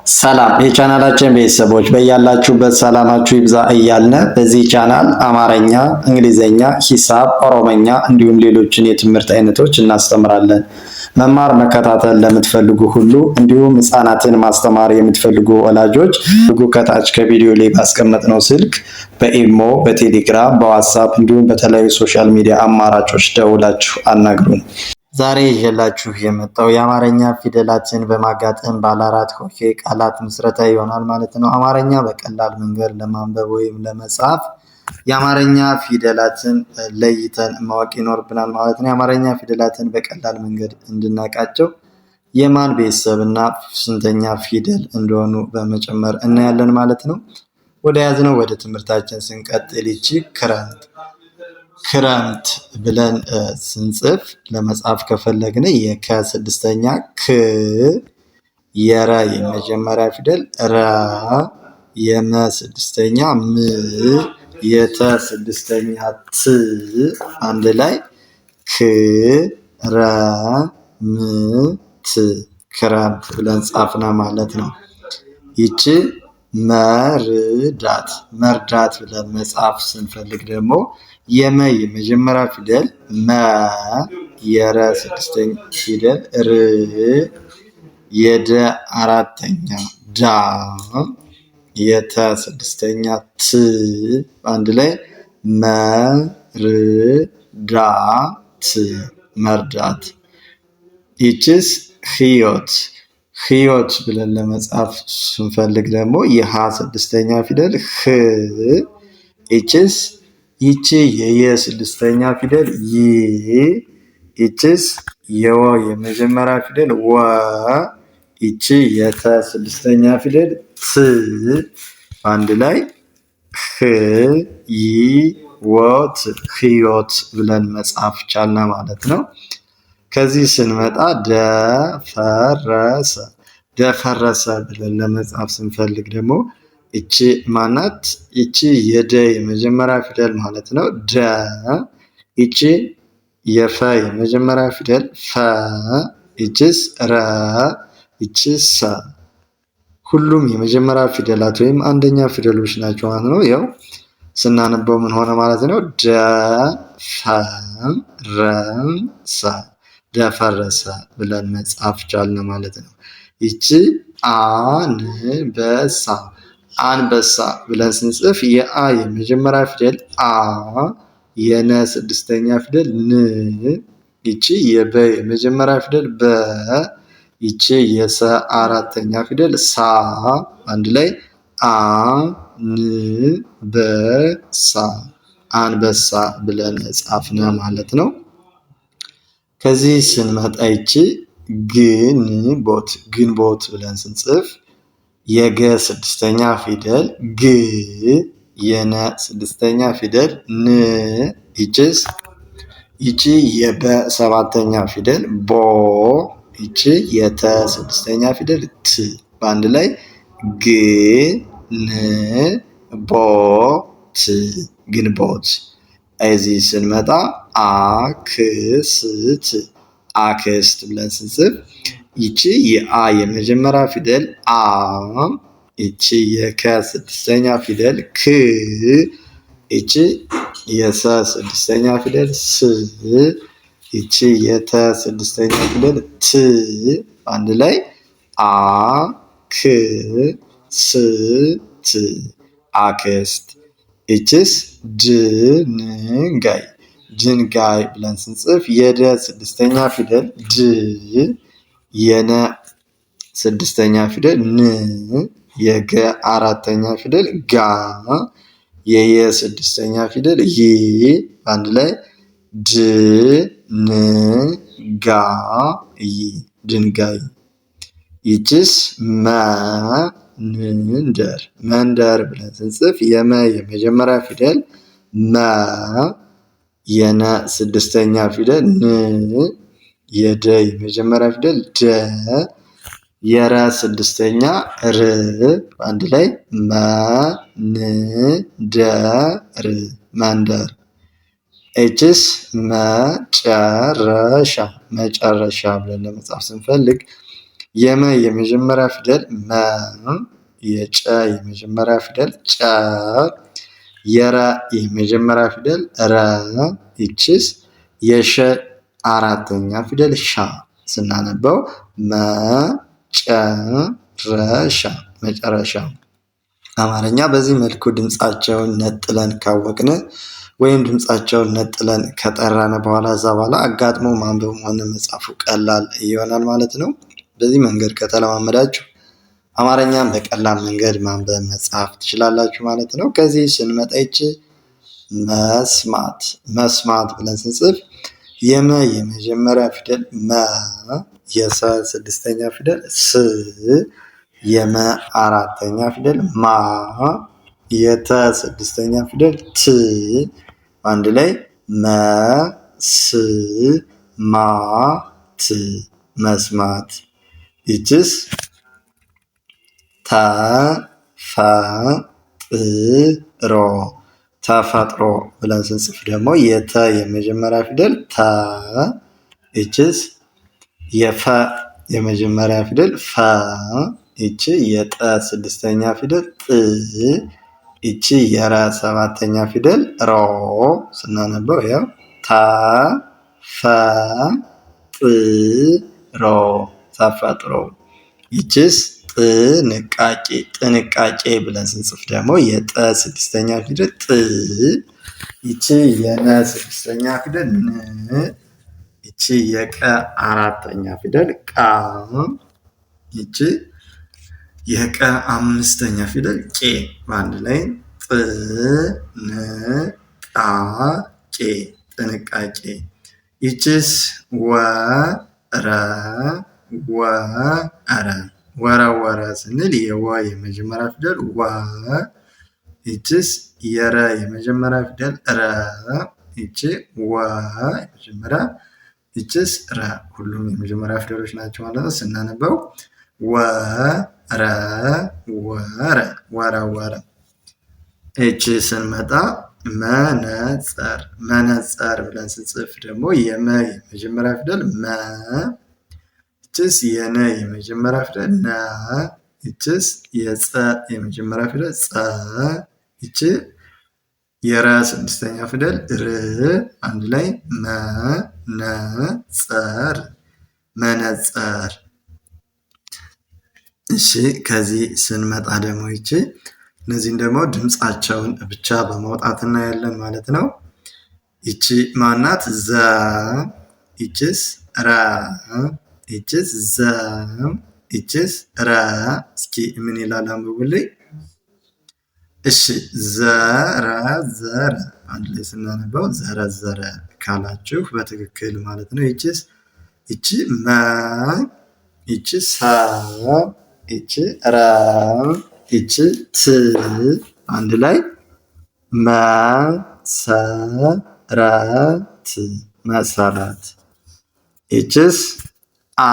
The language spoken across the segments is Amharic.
ሰላም የቻናላችን ቤተሰቦች በያላችሁበት ሰላማችሁ ይብዛ እያልን በዚህ ቻናል አማርኛ፣ እንግሊዘኛ፣ ሂሳብ፣ ኦሮሞኛ እንዲሁም ሌሎችን የትምህርት አይነቶች እናስተምራለን። መማር መከታተል ለምትፈልጉ ሁሉ እንዲሁም ህፃናትን ማስተማር የምትፈልጉ ወላጆች ከታች ከቪዲዮ ላይ ባስቀመጥነው ስልክ በኢሞ፣ በቴሌግራም፣ በዋትሳፕ እንዲሁም በተለያዩ ሶሻል ሚዲያ አማራጮች ደውላችሁ አናግሩን። ዛሬ ይዤላችሁ የመጣው የአማርኛ ፊደላትን በማጋጠም ባለ አራት ሆሄ ቃላት ምስረታ ይሆናል ማለት ነው። አማርኛ በቀላል መንገድ ለማንበብ ወይም ለመጻፍ የአማርኛ ፊደላትን ለይተን ማወቅ ይኖርብናል ማለት ነው። የአማርኛ ፊደላትን በቀላል መንገድ እንድናውቃቸው የማን ቤተሰብና ስንተኛ ፊደል እንደሆኑ በመጨመር እናያለን ማለት ነው። ወደ ያዝነው ወደ ትምህርታችን ስንቀጥል ይቺ ክረምት ብለን ስንጽፍ ለመጻፍ ከፈለግን የከ ስድስተኛ ክ፣ የረ የመጀመሪያ ፊደል ረ፣ የመ ስድስተኛ ም፣ የተ ስድስተኛ ት አንድ ላይ ክ ረ ም ት ክረምት ብለን ጻፍና ማለት ነው። ይቺ መርዳት ብለን መጻፍ ስንፈልግ ደግሞ የመ የመጀመሪያ ፊደል መ፣ የረ ስድስተኛ ፊደል ር፣ የደ አራተኛ ዳ፣ የተ ስድስተኛ ት አንድ ላይ መርዳት። ይቺስ ህይወት ብለን ለመጻፍ ስንፈልግ ደግሞ የሀ ስድስተኛ ፊደል ህ፣ ይቺ የየ ስድስተኛ ፊደል ይ፣ ይቺስ የወ የመጀመሪያ ፊደል ወ፣ ይቺ የተ ስድስተኛ ፊደል ት አንድ ላይ ህ ይ ወት ህይወት ብለን መጻፍ ቻልና ማለት ነው። ከዚህ ስንመጣ ደፈረሰ ብለን ለመጻፍ ስንፈልግ ደግሞ እቺ ማናት? እቺ የደ የመጀመሪያ ፊደል ማለት ነው ደ፣ እቺ የፈ የመጀመሪያ ፊደል ፈ፣ እቺስ ረ፣ እቺ ሰ። ሁሉም የመጀመሪያ ፊደላት ወይም አንደኛ ፊደሎች ናቸው ማለት ነው። ያው ስናነበው ምን ሆነ ማለት ነው? ደፈረሰ ብለን መጻፍ ቻልን ማለት ነው። ይቺ አንበሳ ብለን ስንጽፍ የአ የመጀመሪያ ፊደል አ፣ የነ ስድስተኛ ፊደል ን፣ ይቺ የበ የመጀመሪያ ፊደል በ፣ ይቺ የሰ አራተኛ ፊደል ሳ አንድ ላይ አንበሳ ብለን ጻፍን ማለት ነው። ከዚህ ስንመጣ ይቺ ግንቦት ብለን ስንጽፍ የገ ስድስተኛ ፊደል ግ፣ የነ ስድስተኛ ፊደል ን፣ ይቺ የበ ሰባተኛ ፊደል ቦ፣ ይቺ የተ ስድስተኛ ፊደል ት በአንድ ላይ ግንቦት። እዚህ ስንመጣ አክስት ብለን ስንጽፍ ይቺ የአ የመጀመሪያ ፊደል አ፣ ይቺ የከ ስድስተኛ ፊደል ክ፣ ይቺ የሰ ስድስተኛ ፊደል ስ፣ ይቺ የተ ስድስተኛ ፊደል ት አንድ ላይ አክስት። ይቺስ ድንጋይ ብለን ስንጽፍ የደ ስድስተኛ ፊደል ድ፣ የነ ስድስተኛ ፊደል ን፣ የገ አራተኛ ፊደል ጋ፣ የየ ስድስተኛ ፊደል ይ አንድ ላይ ድንጋይ። ይቺስ መንደር ብለን ስንጽፍ የመ የመጀመሪያ ፊደል መ፣ የነ ስድስተኛ ፊደል ን፣ የደ የመጀመሪያ ፊደል ደ፣ የረ ስድስተኛ ር አንድ ላይ መንደር። እችስ መጨረሻ ብለን ለመጻፍ ስንፈልግ የመ የመጀመሪያ ፊደል መ፣ የጨ የመጀመሪያ ፊደል ጨ፣ የረ የመጀመሪያ ፊደል ረ፣ ይችስ የሸ አራተኛ ፊደል ሻ ስናነበው መጨረሻ መጨረሻ። አማርኛ በዚህ መልኩ ድምፃቸውን ነጥለን ካወቅን ወይም ድምፃቸውን ነጥለን ከጠራን በኋላ እዛ በኋላ አጋጥሞ ማንበብ ሆነ መጻፉ ቀላል ይሆናል ማለት ነው። በዚህ መንገድ ከተለማመዳችሁ አማርኛን በቀላል መንገድ ማንበብ መጻፍ ትችላላችሁ ማለት ነው። ከዚህ ስንመጣ ይቺ መስማት መስማት ብለን ስንጽፍ የመ የመጀመሪያ ፊደል መ፣ የሰ ስድስተኛ ፊደል ስ፣ የመ አራተኛ ፊደል ማ፣ የተ ስድስተኛ ፊደል ት፣ አንድ ላይ መስማት መስማት። ይችስ ተፈጥሮ ተፈጥሮ ብለን ስንጽፍ ደግሞ የተ የመጀመሪያ ፊደል ተ፣ ይችስ የፈ የመጀመሪያ ፊደል ፈ፣ ይቺ የጠ ስድስተኛ ፊደል ጥ፣ ይቺ የረ ሰባተኛ ፊደል ሮ ስናነበው ያው ተፈጥሮ ተፈጥሮ። ይችስ ጥንቃቄ ጥንቃቄ ብለን ስንጽፍ ደግሞ የጠ ስድስተኛ ፊደል ጥ፣ ይቺ የነ ስድስተኛ ፊደል ን፣ ይቺ የቀ አራተኛ ፊደል ቃ፣ ይቺ የቀ አምስተኛ ፊደል ቄ፣ በአንድ ላይ ጥንቃቄ ጥንቃቄ። ይችስ ወረ ወረ ወረወረ ስንል የወ የመጀመሪያ ፊደል ወ፣ ይችስ የረ የመጀመሪያ ፊደል ረ፣ ይቺ ወ የመጀመሪያ፣ ይችስ ረ፣ ሁሉም የመጀመሪያ ፊደሎች ናቸው ማለት ነው። ስናነበው ወረ ወረ ወረወረ። እቺ ስንመጣ መነጸር መነጸር ብለን ስንጽፍ ደግሞ የመ የመጀመሪያ ፊደል መ፣ ይችስ የነ የመጀመሪያ ፊደል ነ፣ ይችስ የጸ የመጀመሪያ ፊደል ጸ፣ ይቺ የረ ስድስተኛ ፊደል ር፣ አንድ ላይ መነጸር መነጸር። እሺ ከዚህ ስንመጣ ደግሞ ይቺ እነዚህን ደግሞ ድምፃቸውን ብቻ በማውጣት እናያለን ማለት ነው። ይቺ ማናት? ዘ፣ ይችስ ረ፣ ይችስ ዘ፣ ይችስ ረ። እስኪ ምን ይላል አንብቡልኝ። እሺ ዘረዘረ አንድ ላይ ስናነበው ዘረዘረ ካላችሁ በትክክል ማለት ነው። ይቺስ ይቺ መ፣ ይቺ ሰ፣ ይቺ ረ፣ ይቺ ት፣ አንድ ላይ መሰረት መሰረት። ይቺስ አ፣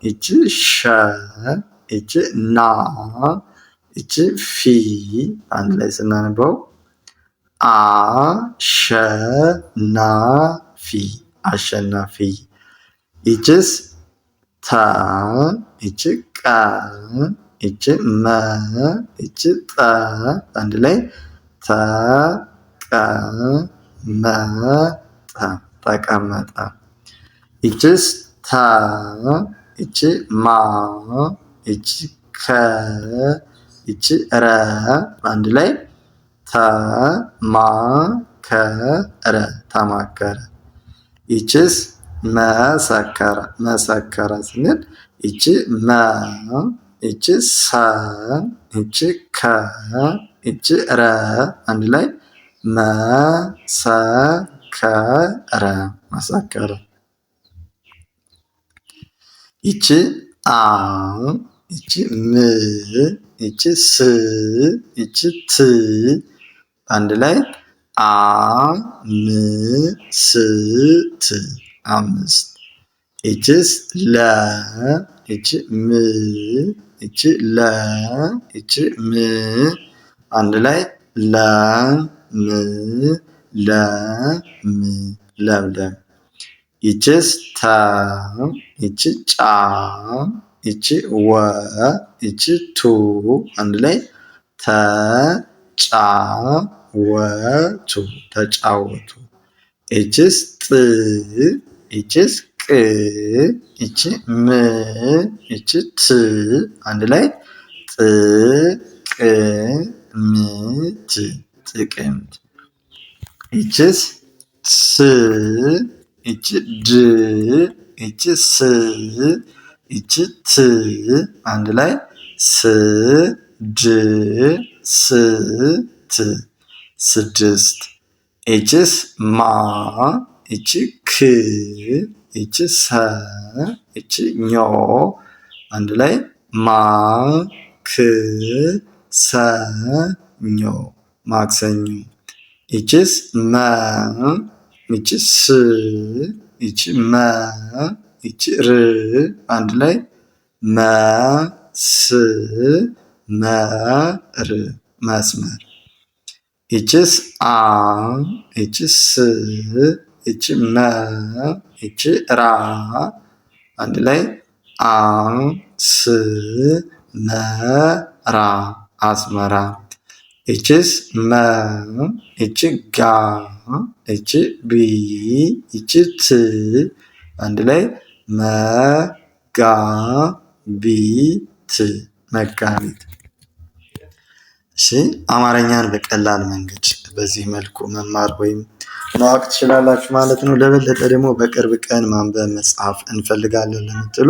ይቺ ሸ፣ ይቺ ና፣ ይቺ ፊ፣ አንድ ላይ ስናነበው አሸናፊ አሸናፊ። ይቺስ ተ፣ ይቺ ቀ፣ ይቺ መ፣ ይቺ ጠ፣ አንድ ላይ ተቀመጠ ተቀመጠ። ይቺስ ተ፣ ይቺ ማ፣ ይቺ ከ፣ ይቺ ረ፣ አንድ ላይ ተማከረ ተማከረ። ይቺስ መሰከረ መሰከረ ስንል ይቺ መ፣ ይቺ ሰ፣ ይቺ ከ፣ ይቺ ረ፣ አንድ ላይ መሰከረ መሰከረ። ይቺ አ፣ ይቺ ም፣ ይቺ ስ፣ ይቺ ት፣ አንድ ላይ አምስት አምስት። ይቺስ ለ፣ ይቺ ም፣ ይቺ ለ፣ ይቺ ም፣ አንድ ላይ ለም ለም ለምለም። ይችስ ተ፣ ይች ጫ፣ ይች ወ፣ ይች ቱ አንድ ላይ ተጫወቱ ተጫወቱ። ይችስ ጥ፣ ይችስ ቅ፣ ይች ም፣ ይች ት አንድ ላይ ጥቅምት ጥቅምት። ይችስ ስ፣ ይች ድ፣ ይች ስ፣ ይች ት አንድ ላይ ስድስት ስድስት። ይችስ ማ፣ ይች ክ፣ ይች ሰ፣ ይች ኞ አንድ ላይ ማክሰኞ ማክሰኞ። ይችስ መ፣ ይች ስ፣ ይች መ፣ ይች ር አንድ ላይ መስመር መስመር። ይችስ አ፣ ይች ስ፣ ይች መ፣ ይች ራ አንድ ላይ አስመራ አስመራ። ይችስ መ፣ ይች ጋ፣ ይች ቢ፣ ይች ት አንድ ላይ መጋቢት መጋቢት። እሺ አማርኛን በቀላል መንገድ በዚህ መልኩ መማር ወይም ማወቅ ትችላላችሁ ማለት ነው። ለበለጠ ደግሞ በቅርብ ቀን ማንበብ መጻፍ እንፈልጋለን ለምትሉ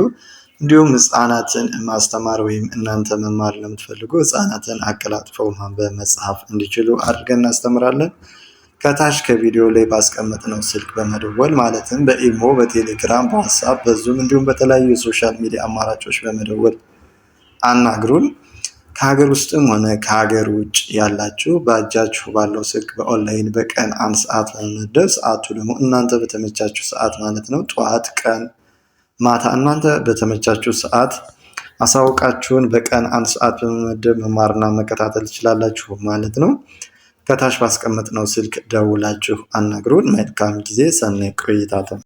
እንዲሁም ህፃናትን ማስተማር ወይም እናንተ መማር ለምትፈልጉ ህፃናትን አቀላጥፈው ማንበብ መጻፍ እንዲችሉ አድርገን እናስተምራለን። ከታች ከቪዲዮ ላይ ባስቀመጥነው ስልክ በመደወል ማለትም በኢሞ፣ በቴሌግራም፣ በዋትስአፕ፣ በዙም እንዲሁም በተለያዩ የሶሻል ሚዲያ አማራጮች በመደወል አናግሩን። ከሀገር ውስጥም ሆነ ከሀገር ውጭ ያላችሁ በእጃችሁ ባለው ስልክ በኦንላይን በቀን 1 ሰዓት በመመደብ ሰዓቱ ደግሞ እናንተ በተመቻችሁ ሰዓት ማለት ነው፣ ጠዋት፣ ቀን፣ ማታ እናንተ በተመቻችሁ ሰዓት አሳውቃችሁን በቀን 1 ሰዓት በመመደብ መማርና መከታተል ትችላላችሁ ማለት ነው። ከታች ባስቀመጥነው ስልክ ደውላችሁ አናግሩን። መልካም ጊዜ፣ ሰናይ ቆይታ።